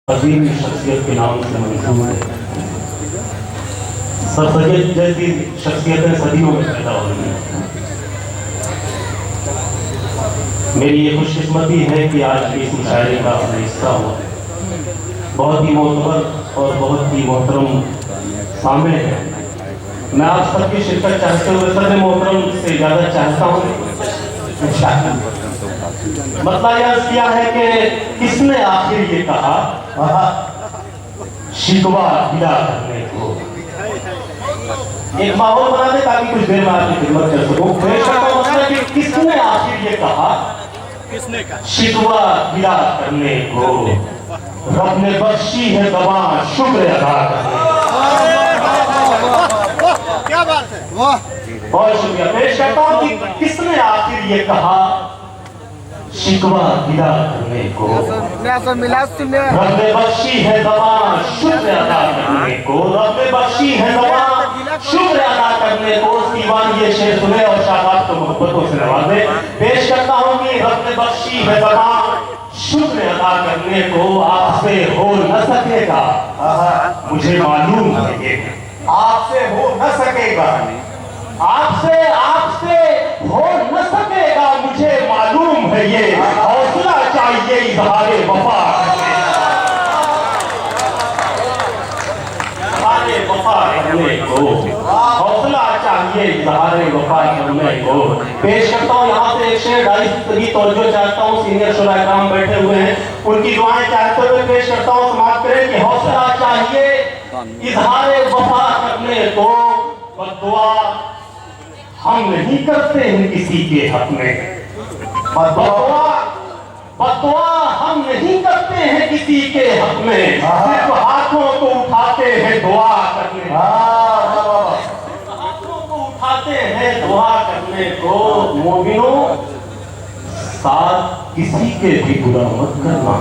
अजीम शख्सियत के नाम से मंसूब है। सर सैयद जैसी शख्सियतें सदियों में पैदा हो रही हैं। मेरी ये खुशकिस्मती है कि आज के इस मुशायरे का हिस्सा हुआ। बहुत ही मोतबर और बहुत ही मोहतरम सामने है। मैं आप सबकी शिरकत चाहते हुए सब मोहतरम से ज़्यादा चाहता हूँ। मतलब यह किया है कि किसने आखिर ये कहा शिकवा गिला करने को। एक माहौल बना दे ताकि कुछ देर में आपकी खिदमत कर सकूं। मतलब कि किसने आखिर ये कहा शिकवा गिला करने को। रब ने बख्शी है ज़बान शुक्र अदा करने। क्या बात है, वाह, बहुत शुक्रिया पेश करता हूँ कि किसने आखिर ये कहा शिकवा गिला करने को। रब ने बख्शी है ज़बान शुक्र अदा करने को। रब ने बख्शी है ज़बान शुक्र अदा करने को। दीवान ये शेर सुने और शाबाश को मोहब्बतों से नवाजे। पेश करता हूँ कि रब ने बख्शी है ज़बान शुक्र अदा करने को। आपसे हो न सकेगा मुझे मालूम है ये। आपसे हो न सकेगा, आपसे हो न सकेगा मुझे मालूम है ये। हौसला चाहिए इज़हारे वफा करने को। हौसला चाहिए इज़हारे वफा करने को। पेश करता हूँ यहाँ से एक शेर। डायरी तवज्जो चाहता हूँ, सीनियर शुरा इकराम बैठे हुए हैं, उनकी दुआएं चाहते हुए पेश करता हूँ। समाप्त करें कि हौसला चाहिए इज़हारे वफा करने को। बद्दुआ हम नहीं करते हैं किसी के हक में। बद्दुआ हम नहीं करते हैं किसी के हक में। सिर्फ हाथों को उठाते हैं दुआ करने। हाथों को उठाते हैं दुआ करने को। मोमिनों साथ किसी के भी बुरा मत करना।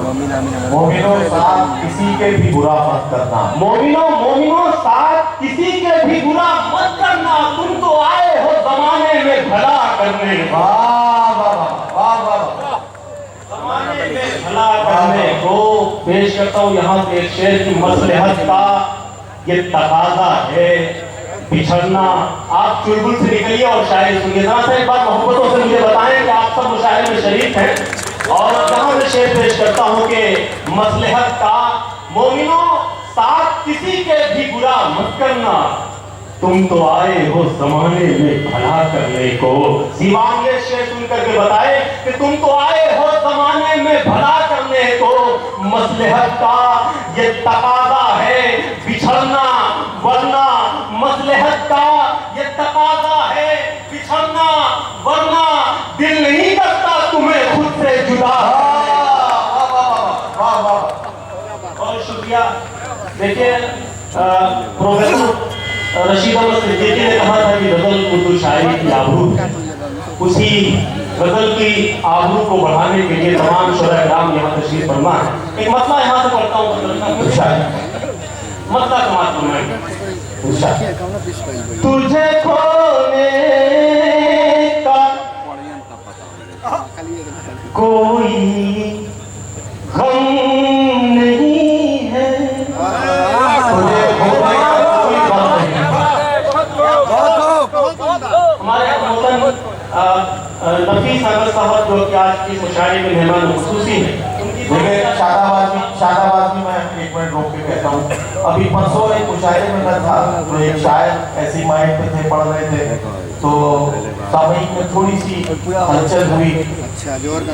मोमिनों साथ किसी के भी बुरा मत करना। मोमिनों साथ किसी के भी बुरा मत करना। तुम तो आए हो जमाने में भला करने। जमाने में भला करने को। पेश करता हूँ यहाँ से एक शेर की मसलहत का ये तकाजा है बिछड़ना। आप चुलबुल से निकलिए और शायरी सुनिए। जरा सा एक बार मोहब्बतों से मुझे बताएं कि आप सब मुशायरे में शरीक हैं। और जहाँ मैं शेर पेश करता हूँ कि मसलहत का मोमिनों साथ किसी के भी बुरा मत करना। तुम तो आए हो जमाने में भला करने को। दीवान ये शेर सुन करके बताए कि तुम तो आए हो जमाने में भला करने को। मसलहत का ये तकाजा है बिछड़ना वरना। मसलहत का ये तकाजा है बिछड़ना वरना। दिल नहीं करता तुम्हें खुद से जुदा। बहुत शुक्रिया। देखिए प्रोफेसर रशीद अहमद सिद्दीकी ने कहा था कि गजल उर्दू शायरी की आबरू है। उसी गजल की आबरू को बढ़ाने के लिए तमाम शुरा इकराम यहाँ तशरीफ फरमा है। एक मतला यहाँ से पढ़ता हूँ। मतला समाप्त तुझे खोने का कोई गम नहीं है। नफीस अहमद साहब जो कि आज की मुशायरे में मेहमान खुसूसी हैं, देखिए शादाबाद में मैं एक मिनट रोक के कहता हूँ। अभी परसों एक मुशायरे में मैं था तो एक शायर ऐसी माइंड पे थे, पढ़ रहे थे तो सामयिक में थोड़ी सी हलचल हुई,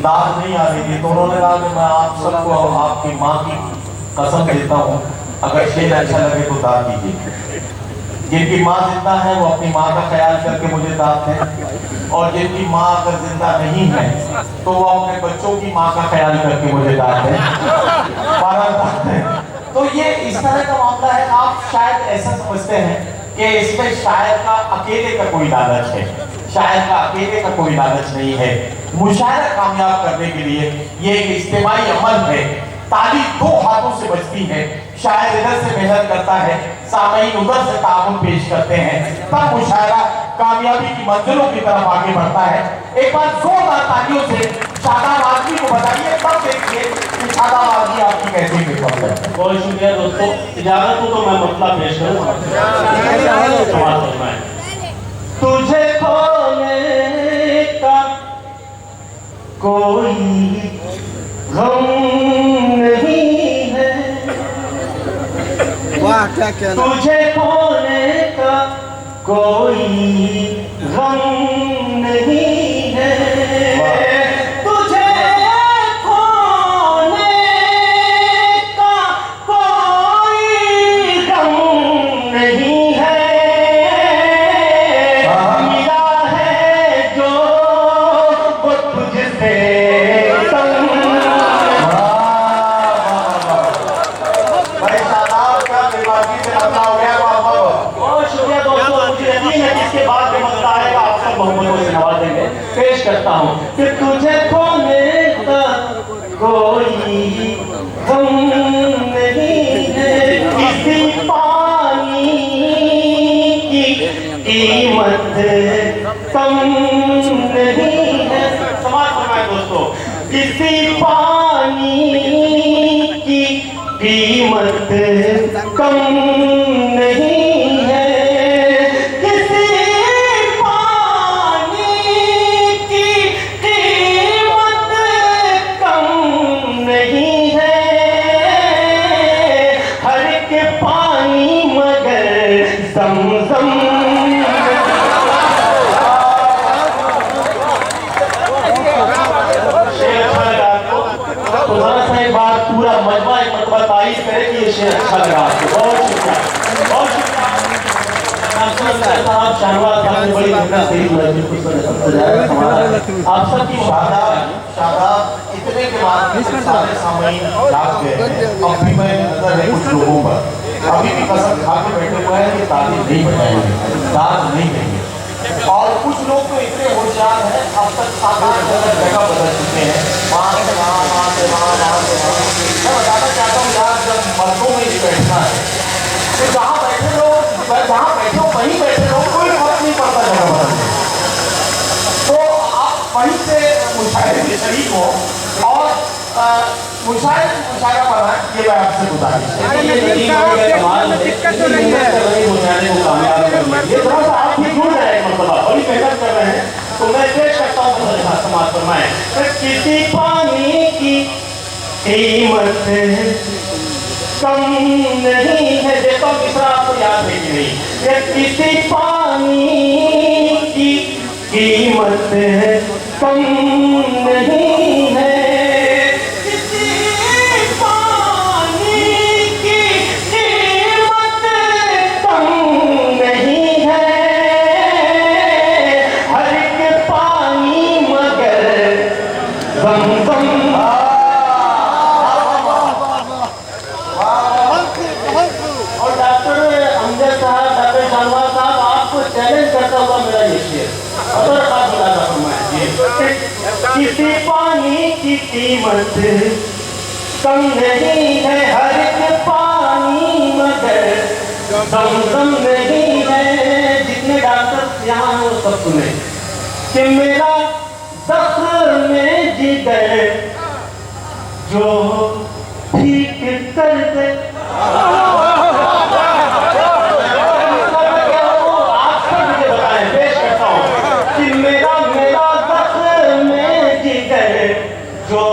दाद नहीं आ रही थी। तो उन्होंने कहा कि मैं आप सबको आपकी माँ की कसम देता हूँ अगर शेर अच्छा लगे तो दाद दीजिए। जिनकी माँ जिंदा है वो अपनी माँ का ख्याल करके मुझे दाद दें, और जिनकी माँ अगर जिंदा नहीं है तो वो अपने बच्चों की माँ का ख्याल करके मुझे दाद दें। तो ये इस तरह का मामला है। आप शायद ऐसा समझते हैं कि इसमें शायर का अकेले का कोई लालच है। शायर का अकेले का कोई लालच नहीं है। मुशायरा कामयाब करने के लिए ये एक इज्तिमाई अमल है। ताली दो हाथों से बजती है। शायर इधर से मेहनत करता है, सामईन उधर से ताउन पेश करते हैं, तब मुशायरा कामयाबी की मंजिलों की तरफ आगे बढ़ता है। एक बार जोरदार तालियों से शादाबाजी को बताइए, तब देखिए कि शादाबाजी आपकी कैसे पेपर है। बहुत शुक्रिया दोस्तों, इजाजत हो तो मैं मसला पेश करूं। समाज फरमाएं। तुझे खोने का कोई गम नहीं है, वाह क्या कहना। तुझे खोने का कोई गम नहीं है, तुझे खोने का कोई गम नहीं है, मिला है जो वो तुझसे संग। भाई शादाब क्या बेबाकी से अपना हो गया बाबा। बहुत शुक्रिया दोस्तों, मुझे यकीन है कि इसके बाद जो मसला आएगा आप सब मोहम्मदों से नवाजेंगे। पेश करता हूँ कि तुझे खोने का कोई गम नहीं है, किसी पानी की कीमत कम नहीं है। समाज फरमाएं दोस्तों, किसी पानी की कीमत कम नहीं है, किसी पानी की कीमत कम नहीं है, हर एक पानी मगर ज़मज़म। बात पूरा मजमा एक मतलब तारीफ करे कि ये शेर अच्छा लगा आपको। बहुत शुक्रिया, बहुत शुक्रिया साहब। शाहनवाज साहब ने बड़ी मेहनत से आप सबकी शादाब इतने के बाद सारे सामईन जाग गए हैं। अब भी मैं नजर है कुछ लोगों पर अभी भी कसम खा के बैठे हुए हैं कि ताली नहीं बजाएंगे, दाद नहीं देंगे। और कुछ लोग तो इतने होशियार हैं, अब तक 7-8 जगह बदल चुके हैं, वहाँ से वहाँ, वहाँ से वहाँ, वहाँ से वहाँ। मैं बताना चाहता हूँ यार, जब मर्दों में ही बैठना है तो जहाँ बैठे लोग, जहाँ बैठे हो वहीं बैठे लोग, कोई फर्क नहीं पड़ता जगह बदलने। तो आप वहीं से मुशायरे में शरीक हो और मुशायरा बनाएं, ये मैं आपसे गुजारिश है। दिक्कत तो नहीं है। ये थोड़ा सा आप भी जुड़ रहे हैं, मतलब बड़ी मेहनत कर रहे हैं, तो मैं पेश करता हूँ समाज फरमाएं। किसी पानी की कीमत कम नहीं है, देखो मिश्रा आपको याद है कि नहीं, ये किसी पानी की कीमत कम नहीं है, किसी पानी की कीमत कम नहीं है, हर एक पानी मगर ज़मज़म नहीं है। जितने डॉक्टर यहाँ हैं वो सब सुने कि मेरा ज़ख्म में जिगर जो ठीक कर दे। आप सब मुझे बताएं, पेश करता हूँ कि मेरा ज़ख्म में जिगर जो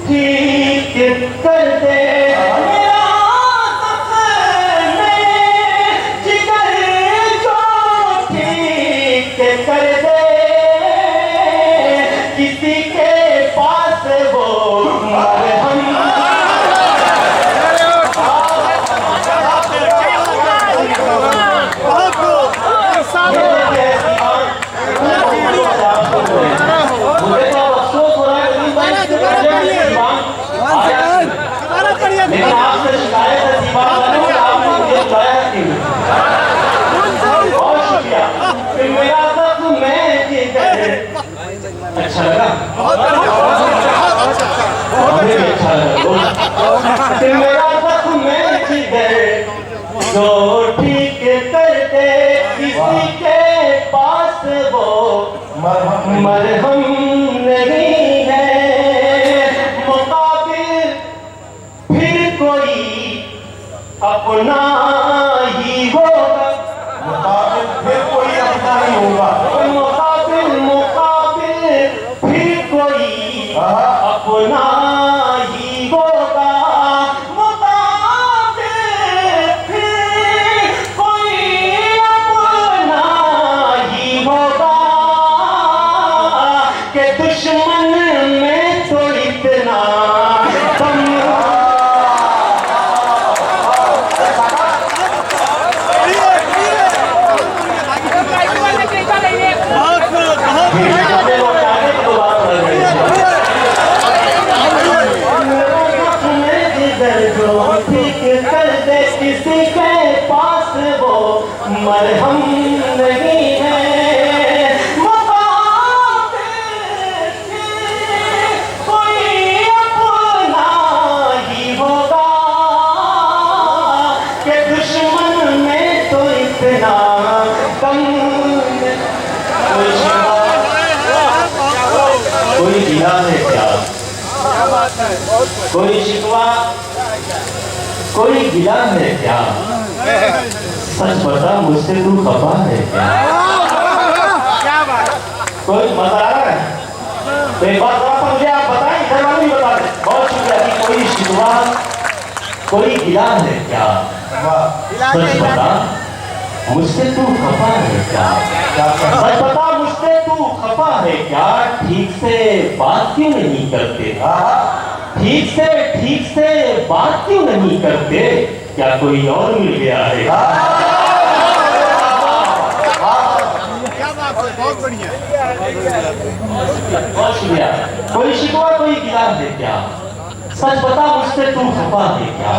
ठीक कर दे, मेरा ज़ख्म में जिगर जो ठीक कर दे, किसी के पास वो मरहम लेकिन आपसे शिकायत है दीवार वालों को, आपने मुझे बताया क्यों? बहुत शुक्रिया कि मेरा ज़ख्म में जिगर। अच्छा लगा, मुझे भी अच्छा लगा कि मेरा ज़ख्म में जिगर जो ठीक कर दे, किसी के पास वो मरहम नहीं है। अपना ही होगा, मुकाबिल फिर कोई अपना नहीं होगा। मुकाबिल मुकाबिल फिर कोई अपना ही होगा, मुकाबिल फिर कोई अपना ही होगा, कि दुश्मन में तो इतना दम किसी के पास वो मरहम नहीं है, कोई अपना ही होगा, कि दुश्मन में तो इतना कम कोई गिला है क्या, कोई शिकवा, कोई गिला है क्या, सच बता मुझसे तू खफा है क्या, कोई मजा आ रहा है? तो एक बात और मुझे आप बताएं, इधर वाले भी बता दें। बहुत शुक्रिया कि कोई शिकवा, कोई गिला है क्या, सच बता मुझसे तू खफा है क्या, सच बता मुझसे तू खफा है क्या, ठीक से बात क्यों नहीं करते, ठीक से बात क्यों नहीं करते, क्या कोई और मिल गया है? बहुत बढ़िया। बहुत शुक्रिया। कोई शिकवा कोई गिला है क्या, सच बता मुझसे तू खफा है क्या,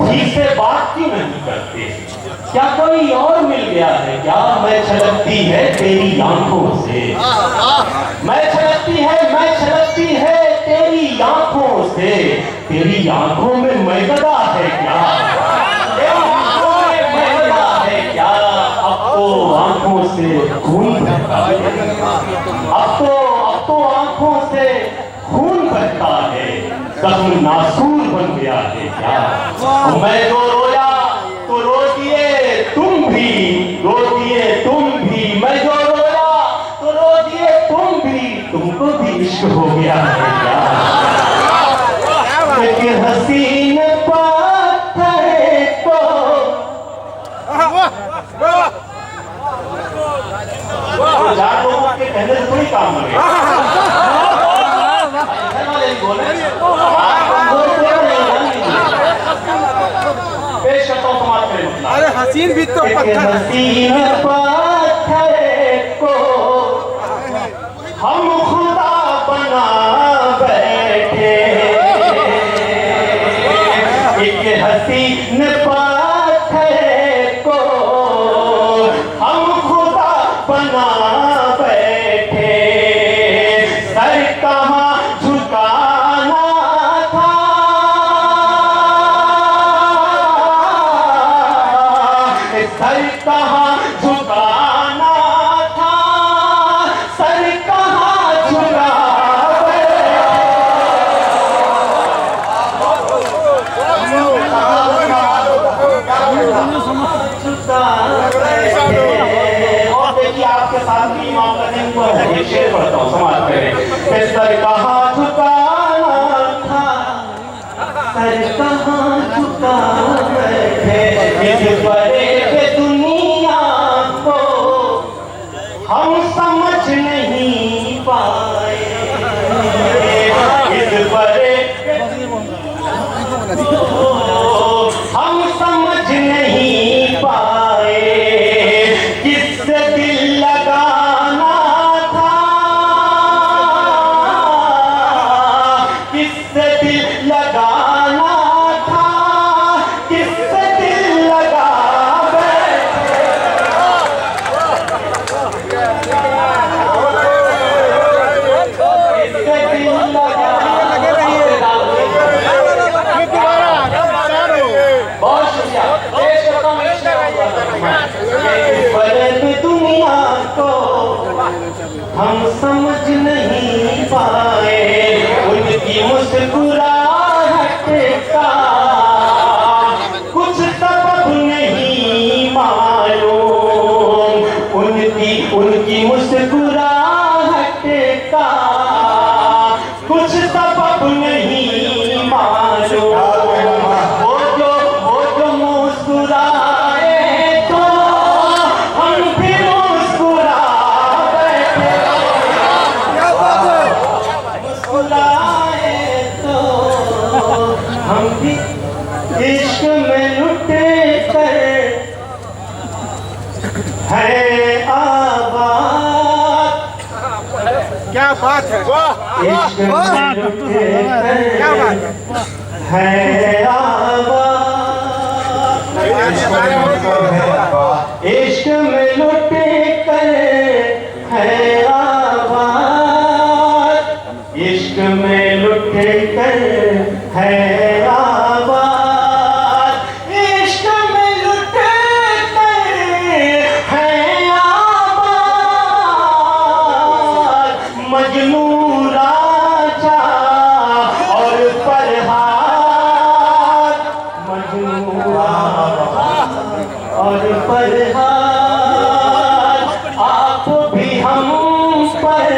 ठीक से बात क्यों नहीं करते, क्या कोई और मिल गया है क्या, मैं छलकती है तेरी आंखों से, मैं छलकती है तेरी आंखों से, तेरी आंखों में मैं गदा है क्या, तेरी आंखों में मैं गदा है क्या, अब तो आंखों से खून बहता है, अब तो आंखों से खून बहता है, जख्म नासूर बन गया है क्या, मैं जो रोया तो रो दिए तुम भी, मैं जो रोया तो रो दिए तुम भी, तुमको भी इश्क हो गया है क्या, कि हसीन पत्थर को चार लोगों के कहने से थोड़ी काम लगेगा, पेश करता हूँ समाज के मतलब। अरे हसीन भी तो पत्थर, हसीन पत्थर को हम खुदा बना बैठे, एक हसीन पत्थर को हम खुदा बना बैठे, सर कहाँ झुकाना था, सर कहाँ झुकाना था, सर कहाँ झुका बैठे, इश्क में लुटे है आबाद, इश्क में लुटे कर है आबाद, इश्क में लुटे कर है आबाद, इश्क में लुटे कर है आबाद, मजनू राजा और फरहाद, मजनू और फरहाद, आप भी हम पर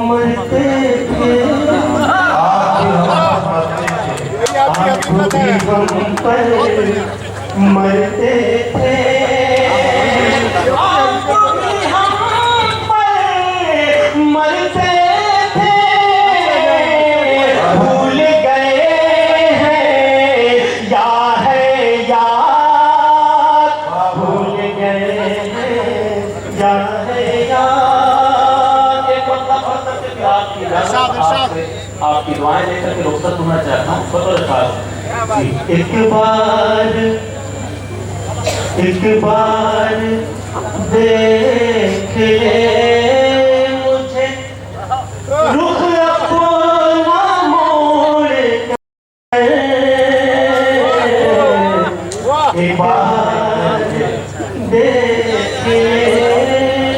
मरते थे, आप भी हम पर मरते थे, आप भी हम पर मरते थे, भूल गए हैं या है याद, भूल गए हैं या है याद। एक बंदा पढ़ सकते थे आपकी दुआएं लेकर के रुखसत होना चाहता हूँ। एक बार देख ले मुझे, रुख अपना मोड़ कर, एक बार देख ले।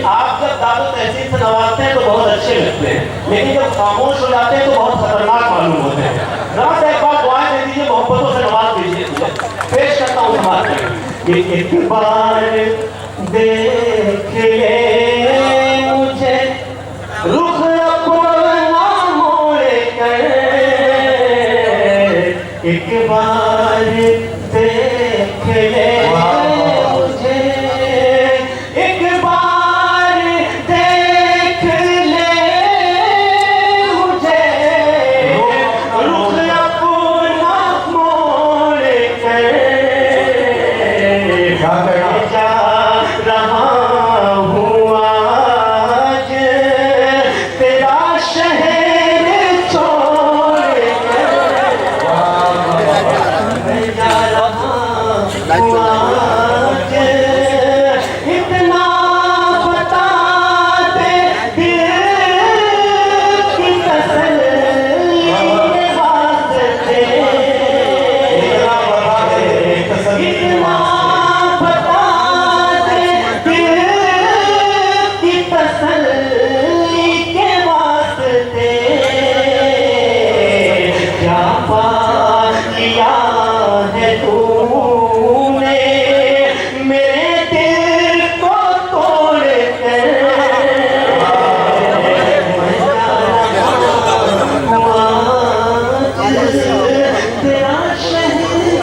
आप जब दादो तहसील से नवाजते हैं तो बहुत अच्छे लगते हैं, लेकिन जब खामोश हो जाते हैं तो बहुत खतरनाक मालूम होते हैं। जरा सा एक बार दुआएं दे दीजिए, मोहब्बतों से नवाज दीजिए। पेश करता हूँ समाज में, ये एक बार देख ले मुझे, रुख अपना मोड़ कर, एक बार देख ले मुझे, एक बार देख ले मुझे, रुख अपना मोड़ कर, जा रहा हूँ आज तेरा शहर छोड़ कर, जा रहा हूँ आज, इतना बता दे दिल की तसल्ली के वास्ते, इतना बता दे दिल की तसल्ली के वास्ते, क्या पा लिया है तूने मेरे दिल को तोड़ कर, तेरा शहर